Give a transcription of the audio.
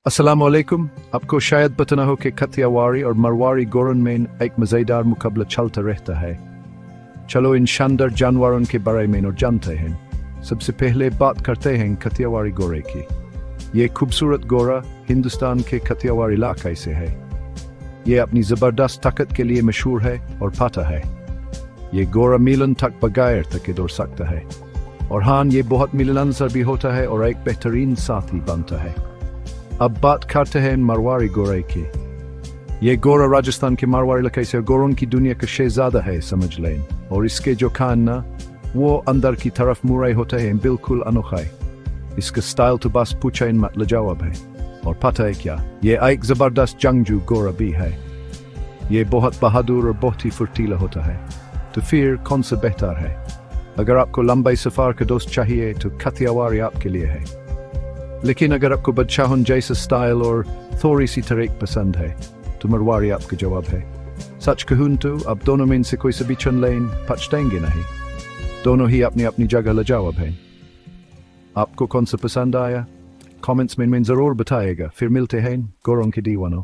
अस्सलाम वालेकुम। आपको शायद पता न हो कि कथियावारी और मरवारी गोरन में एक मज़ेदार मुकाबला चलता रहता है। चलो इन शानदार जानवरों के बारे में जानते हैं। सबसे पहले बात करते हैं कथियावारी गोरे की। ये खूबसूरत गोरा हिंदुस्तान के कथियावारी इलाके से है। ये अपनी ज़बरदस्त ताकत के लिए मशहूर है और पता है ये गोरा मीलन तक बगैर थके दौड़ सकता है। और हाँ, ये बहुत मिलनसार भी होता है और एक बेहतरीन साथी बनता है। अब बात करते हैं मरवारी गोरे की। ये गोरा राजस्थान के मरवारी इलाके से गोरों की दुनिया का शहजादा है, समझ लें। और इसके जो कान ना वो अंदर की तरफ मुड़े होते हैं, बिल्कुल अनोखा है। इसका स्टाइल तो बस पूछा इन मत लजवाब है। और पता है क्या, ये एक जबरदस्त जंगजू गोरा भी है। ये बहुत बहादुर और बहुत ही फुर्तीला होता है। तो फिर कौन सा बेहतर है? अगर आपको लंबे सफर का दोस्त चाहिए तो कथियावारी आपके लिए है। लेकिन अगर आपको बादशाहों जैसा स्टाइल और थोड़ी सी तरीक पसंद है तो मरवारी आपका जवाब है। सच कहूं तो अब दोनों में से कोई सा भी चुन लें, पछताएंगे नहीं। दोनों ही अपनी अपनी जगह लाजवाब हैं। आपको कौन सा पसंद आया कमेंट्स में जरूर बताइएगा। फिर मिलते हैं गोरों के दीवानों।